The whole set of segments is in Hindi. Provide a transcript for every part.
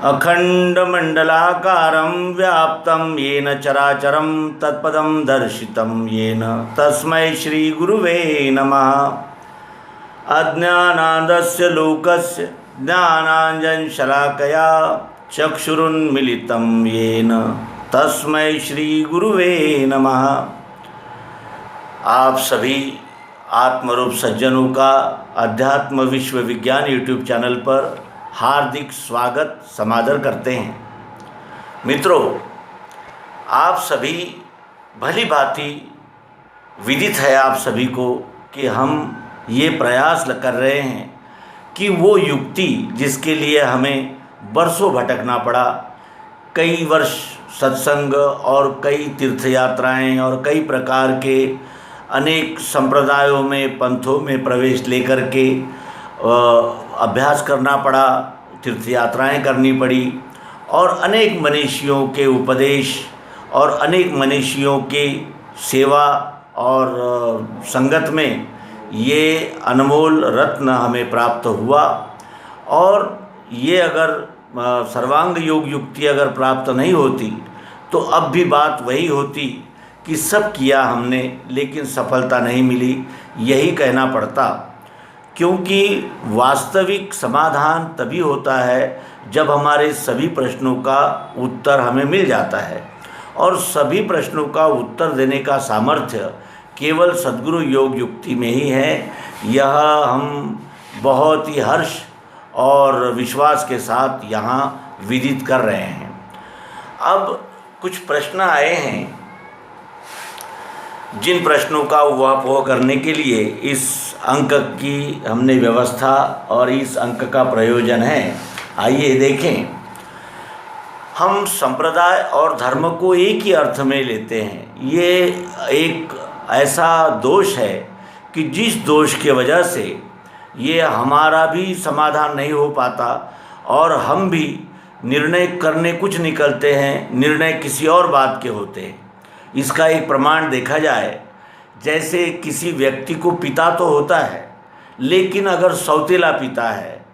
अखंडमंडलाकारं व्याप्तं येन चराचरं तत्पदं दर्शितं येन तस्मै श्रीगुरुवे नमः। अज्ञानान्दस्य लोकस्य ज्ञानाञ्जनशलाकया चक्षुरुन्मिलितं येन तस्मै श्रीगुरुवे नमः। आप सभी आत्मरूप सज्जनों का अध्यात्म विश्व विज्ञान यूट्यूब चैनल पर हार्दिक स्वागत समादर करते हैं। मित्रों, आप सभी भली भांति विदित है आप सभी को कि हम ये प्रयास कर रहे हैं कि वो युक्ति जिसके लिए हमें बरसों भटकना पड़ा, कई वर्ष सत्संग और कई तीर्थयात्राएं और कई प्रकार के अनेक संप्रदायों में पंथों में प्रवेश लेकर के अभ्यास करना पड़ा, तीर्थयात्राएं करनी पड़ी और अनेक मनीषियों के उपदेश और अनेक मनीषियों के सेवा और संगत में ये अनमोल रत्न हमें प्राप्त हुआ। और ये अगर सर्वांग योग युक्ति अगर प्राप्त नहीं होती तो अब भी बात वही होती कि सब किया हमने लेकिन सफलता नहीं मिली, यही कहना पड़ता। क्योंकि वास्तविक समाधान तभी होता है जब हमारे सभी प्रश्नों का उत्तर हमें मिल जाता है, और सभी प्रश्नों का उत्तर देने का सामर्थ्य केवल सद्गुरु योग युक्ति में ही है। यह हम बहुत ही हर्ष और विश्वास के साथ यहाँ विदित कर रहे हैं। अब कुछ प्रश्न आए हैं जिन प्रश्नों का उहापोह करने के लिए इस अंक की हमने व्यवस्था और इस अंक का प्रयोजन है। आइए देखें। हम संप्रदाय और धर्म को एक ही अर्थ में लेते हैं। ये एक ऐसा दोष है कि जिस दोष के वजह से ये हमारा भी समाधान नहीं हो पाता और हम भी निर्णय करने कुछ निकलते हैं, निर्णय किसी और बात के होते हैं। इसका एक प्रमाण देखा जाए, जैसे किसी व्यक्ति को पिता तो होता है लेकिन अगर सौतेला पिता है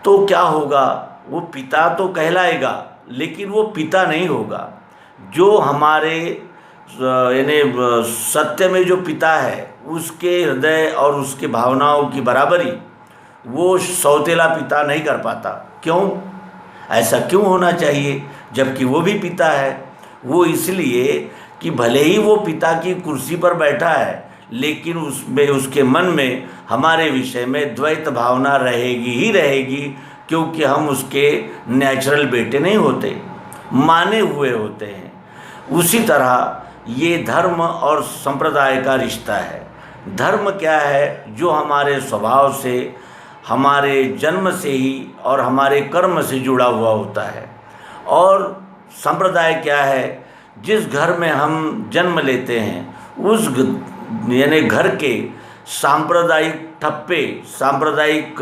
तो क्या होगा? वो पिता तो कहलाएगा लेकिन वो पिता नहीं होगा। जो हमारे यानी सत्य में जो पिता है उसके हृदय और उसके भावनाओं की बराबरी वो सौतेला पिता नहीं कर पाता। क्यों? ऐसा क्यों होना चाहिए जबकि वो भी पिता है? वो इसलिए कि भले ही वो पिता की कुर्सी पर बैठा है लेकिन उसमें उसके मन में हमारे विषय में द्वैत भावना रहेगी ही रहेगी, क्योंकि हम उसके नेचुरल बेटे नहीं होते, माने हुए होते हैं। उसी तरह ये धर्म और संप्रदाय का रिश्ता है। धर्म क्या है? जो हमारे स्वभाव से, हमारे जन्म से ही और हमारे कर्म से जुड़ा हुआ होता है। और संप्रदाय क्या है? जिस घर में हम जन्म लेते हैं उस यानी घर के सांप्रदायिक ठप्पे, सांप्रदायिक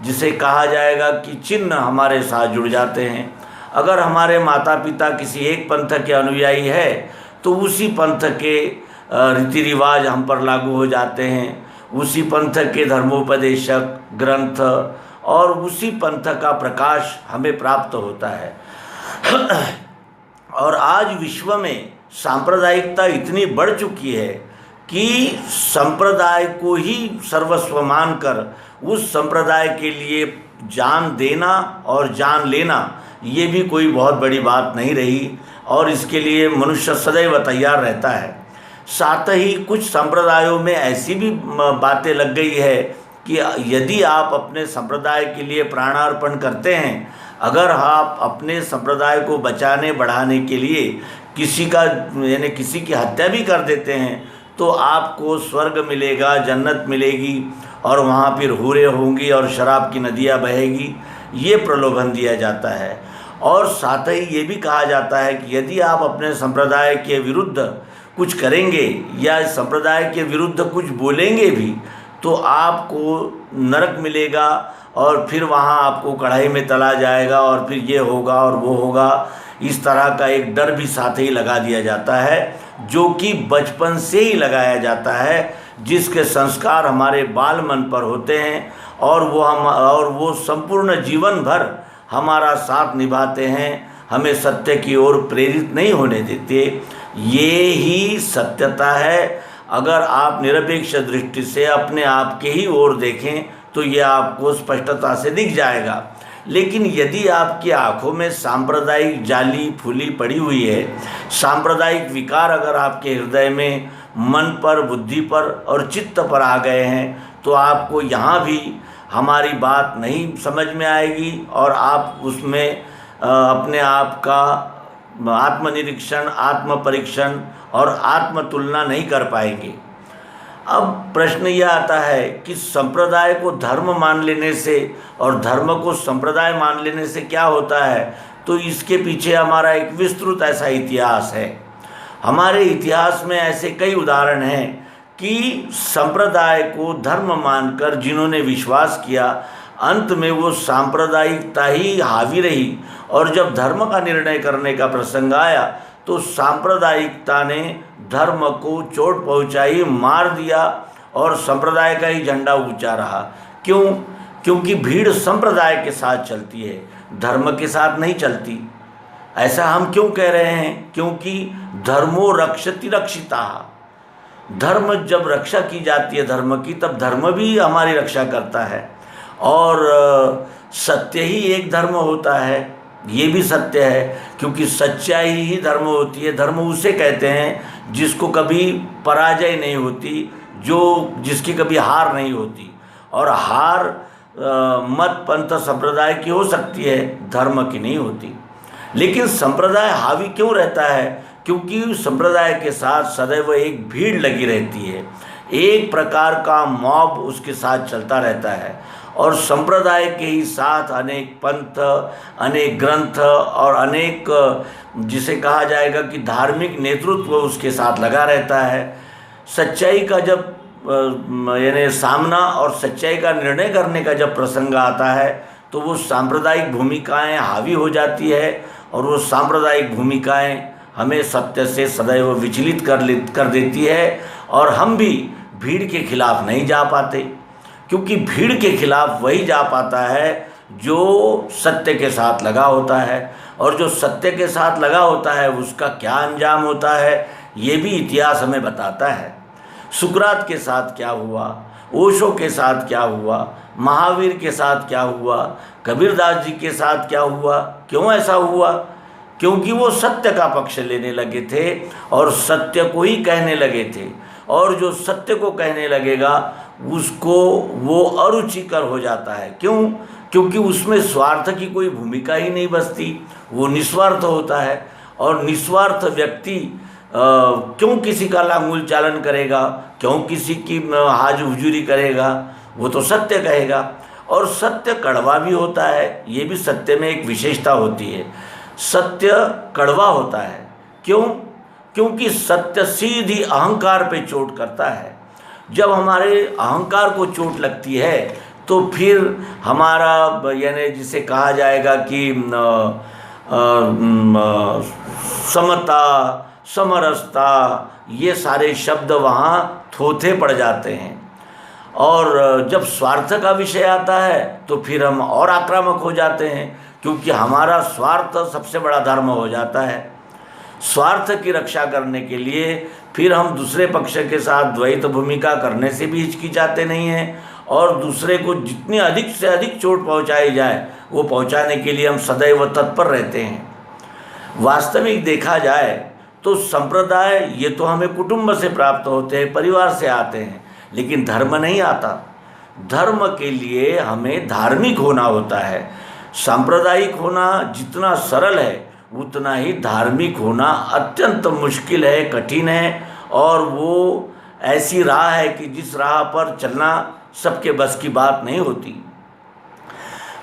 जिसे कहा जाएगा कि चिन्ह हमारे साथ जुड़ जाते हैं। अगर हमारे माता पिता किसी एक पंथ के अनुयायी है तो उसी पंथ के रीति रिवाज हम पर लागू हो जाते हैं, उसी पंथ के धर्मोपदेशक ग्रंथ और उसी पंथ का प्रकाश हमें प्राप्त होता है। और आज विश्व में सांप्रदायिकता इतनी बढ़ चुकी है कि संप्रदाय को ही सर्वस्व मानकर उस संप्रदाय के लिए जान देना और जान लेना ये भी कोई बहुत बड़ी बात नहीं रही, और इसके लिए मनुष्य सदैव तैयार रहता है। साथ ही कुछ संप्रदायों में ऐसी भी बातें लग गई है कि यदि आप अपने संप्रदाय के लिए प्राणार्पण करते हैं, अगर आप अपने संप्रदाय को बचाने बढ़ाने के लिए किसी का यानी किसी की हत्या भी कर देते हैं तो आपको स्वर्ग मिलेगा, जन्नत मिलेगी और वहाँ फिर हूरें होंगी और शराब की नदियाँ बहेगी, ये प्रलोभन दिया जाता है। और साथ ही ये भी कहा जाता है कि यदि आप अपने संप्रदाय के विरुद्ध कुछ करेंगे या संप्रदाय के विरुद्ध कुछ बोलेंगे भी तो आपको नरक मिलेगा और फिर वहाँ आपको कढ़ाई में तला जाएगा और फिर ये होगा और वो होगा। इस तरह का एक डर भी साथ ही लगा दिया जाता है, जो कि बचपन से ही लगाया जाता है, जिसके संस्कार हमारे बाल मन पर होते हैं और वो संपूर्ण जीवन भर हमारा साथ निभाते हैं, हमें सत्य की ओर प्रेरित नहीं होने देते। ये ही सत्यता है। अगर आप निरपेक्ष दृष्टि से अपने आप के ही ओर देखें तो ये आपको स्पष्टता से दिख जाएगा। लेकिन यदि आपकी आंखों में सांप्रदायिक जाली फूली पड़ी हुई है, सांप्रदायिक विकार अगर आपके हृदय में मन पर, बुद्धि पर और चित्त पर आ गए हैं, तो आपको यहाँ भी हमारी बात नहीं समझ में आएगी और आप उसमें अपने आप का आत्मनिरीक्षण, आत्म परीक्षण और आत्म तुलना नहीं कर पाएंगे। अब प्रश्न यह आता है कि संप्रदाय को धर्म मान लेने से और धर्म को संप्रदाय मान लेने से क्या होता है। तो इसके पीछे हमारा एक विस्तृत ऐसा इतिहास है। हमारे इतिहास में ऐसे कई उदाहरण हैं कि संप्रदाय को धर्म मानकर जिन्होंने विश्वास किया, अंत में वो सांप्रदायिकता ही हावी रही, और जब धर्म का निर्णय करने का प्रसंग आया तो सांप्रदायिकता ने धर्म को चोट पहुंचाई, मार दिया और संप्रदाय का ही झंडा ऊंचा रहा। क्यों? क्योंकि भीड़ संप्रदाय के साथ चलती है, धर्म के साथ नहीं चलती। ऐसा हम क्यों कह रहे हैं? क्योंकि धर्मो रक्षति रक्षिता। धर्म जब रक्षा की जाती है धर्म की, तब धर्म भी हमारी रक्षा करता है। और सत्य ही एक धर्म होता है, ये भी सत्य है, क्योंकि सच्चाई ही धर्म होती है। धर्म उसे कहते हैं जिसको कभी पराजय नहीं होती, जिसकी कभी हार नहीं होती। और हार मत पंथ संप्रदाय की हो सकती है, धर्म की नहीं होती। लेकिन संप्रदाय हावी क्यों रहता है? क्योंकि संप्रदाय के साथ सदैव एक भीड़ लगी रहती है, एक प्रकार का मॉब उसके साथ चलता रहता है। और संप्रदाय के ही साथ अनेक पंथ, अनेक ग्रंथ और अनेक, जिसे कहा जाएगा कि धार्मिक नेतृत्व उसके साथ लगा रहता है। सच्चाई का जब यानी सामना और सच्चाई का निर्णय करने का जब प्रसंग आता है तो वो सांप्रदायिक भूमिकाएं हावी हो जाती है, और वो सांप्रदायिक भूमिकाएं हमें सत्य से सदैव विचलित कर देती है, और हम भी भीड़ के खिलाफ नहीं जा पाते। क्योंकि भीड़ के खिलाफ वही जा पाता है जो सत्य के साथ लगा होता है, और जो सत्य के साथ लगा होता है उसका क्या अंजाम होता है ये भी इतिहास हमें बताता है। सुकरात के साथ क्या हुआ, ओशो के साथ क्या हुआ, महावीर के साथ क्या हुआ, कबीरदास जी के साथ क्या हुआ। क्यों ऐसा हुआ? क्योंकि वो सत्य का पक्ष लेने लगे थे और सत्य को ही कहने लगे थे, और जो सत्य को कहने लगेगा उसको वो अरुचिकर हो जाता है। क्यों? क्योंकि उसमें स्वार्थ की कोई भूमिका ही नहीं बसती, वो निस्वार्थ होता है। और निस्वार्थ व्यक्ति क्यों किसी का लांगुल चालन करेगा, क्यों किसी की हाज हुजूरी करेगा? वो तो सत्य कहेगा। और सत्य कड़वा भी होता है, ये भी सत्य में एक विशेषता होती है। सत्य कड़वा होता है। क्यों? क्योंकि सत्य सीधी अहंकार पे चोट करता है। जब हमारे अहंकार को चोट लगती है तो फिर हमारा यानी जिसे कहा जाएगा कि समता, समरसता, ये सारे शब्द वहाँ थोथे पड़ जाते हैं। और जब स्वार्थ का विषय आता है तो फिर हम और आक्रामक हो जाते हैं, क्योंकि हमारा स्वार्थ सबसे बड़ा धर्म हो जाता है। स्वार्थ की रक्षा करने के लिए फिर हम दूसरे पक्ष के साथ द्वैत भूमिका करने से भी हिचकिचाते नहीं हैं, और दूसरे को जितनी अधिक से अधिक चोट पहुंचाई जाए वो पहुंचाने के लिए हम सदैव तत्पर रहते हैं। वास्तविक देखा जाए तो संप्रदाय ये तो हमें कुटुंब से प्राप्त होते हैं, परिवार से आते हैं, लेकिन धर्म नहीं आता। धर्म के लिए हमें धार्मिक होना होता है। सांप्रदायिक होना जितना सरल है उतना ही धार्मिक होना अत्यंत मुश्किल है, कठिन है, और वो ऐसी राह है कि जिस राह पर चलना सबके बस की बात नहीं होती।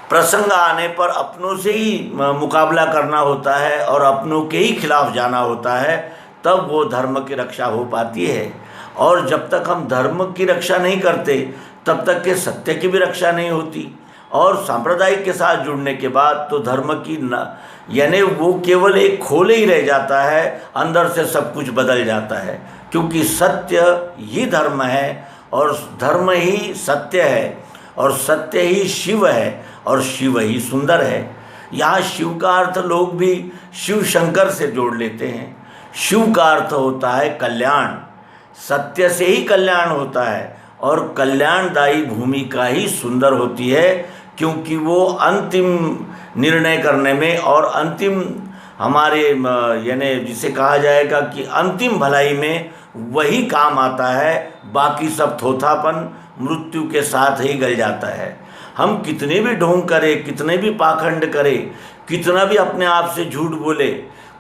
प्रसंग आने पर अपनों से ही मुकाबला करना होता है और अपनों के ही खिलाफ जाना होता है, तब वो धर्म की रक्षा हो पाती है। और जब तक हम धर्म की रक्षा नहीं करते तब तक के सत्य की भी रक्षा नहीं होती। और सांप्रदायिक के साथ जुड़ने के बाद तो धर्म की यानी वो केवल एक खोले ही रह जाता है, अंदर से सब कुछ बदल जाता है। क्योंकि सत्य ही धर्म है और धर्म ही सत्य है और सत्य ही शिव है और शिव ही सुंदर है। यहाँ शिव का अर्थ लोग भी शिव शंकर से जोड़ लेते हैं। शिव का अर्थ होता है कल्याण, सत्य से ही कल्याण होता है और कल्याणदायी भूमिका ही सुंदर होती है, क्योंकि वो अंतिम निर्णय करने में और अंतिम हमारे यानी जिसे कहा जाएगा कि अंतिम भलाई में वही काम आता है। बाकी सब थोथापन मृत्यु के साथ ही गल जाता है। हम कितने भी ढोंग करें, कितने भी पाखंड करें, कितना भी अपने आप से झूठ बोले,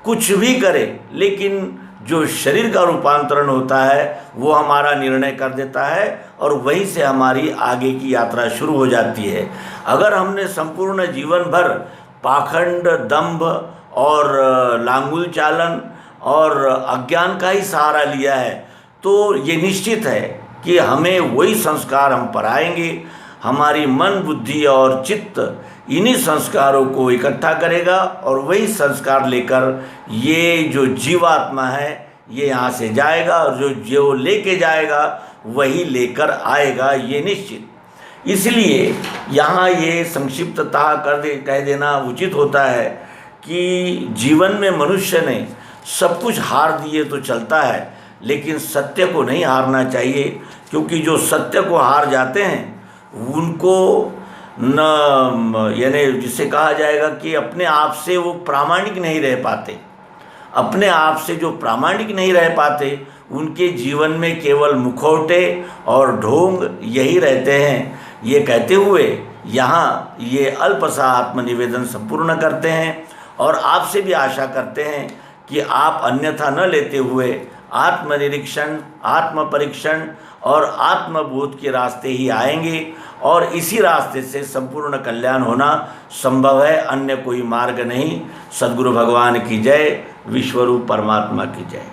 कुछ भी करें, लेकिन जो शरीर का रूपांतरण होता है वो हमारा निर्णय कर देता है और वहीं से हमारी आगे की यात्रा शुरू हो जाती है। अगर हमने संपूर्ण जीवन भर पाखंड, दंभ और लांगुल चालन और अज्ञान का ही सहारा लिया है तो ये निश्चित है कि हमें वही संस्कार हम पर आएंगे। हमारी मन, बुद्धि और चित्त इन्हीं संस्कारों को इकट्ठा करेगा और वही संस्कार लेकर ये जो जीवात्मा है ये यहाँ से जाएगा और जो लेके जाएगा वही लेकर आएगा, ये निश्चित। इसलिए यहाँ ये संक्षिप्ततः कह देना उचित होता है कि जीवन में मनुष्य ने सब कुछ हार दिए तो चलता है, लेकिन सत्य को नहीं हारना चाहिए, क्योंकि जो सत्य को हार जाते हैं उनको न यानी जिसे कहा जाएगा कि अपने आप से वो प्रामाणिक नहीं रह पाते। अपने आप से जो प्रामाणिक नहीं रह पाते उनके जीवन में केवल मुखौटे और ढोंग यही रहते हैं। ये कहते हुए यहाँ ये अल्प सा आत्मनिवेदन संपूर्ण करते हैं और आपसे भी आशा करते हैं कि आप अन्यथा न लेते हुए आत्मनिरीक्षण, आत्मपरीक्षण और आत्मबोध के रास्ते ही आएंगे और इसी रास्ते से संपूर्ण कल्याण होना संभव है, अन्य कोई मार्ग नहीं। सद्गुरु भगवान की जय, विश्वरूप परमात्मा की जय।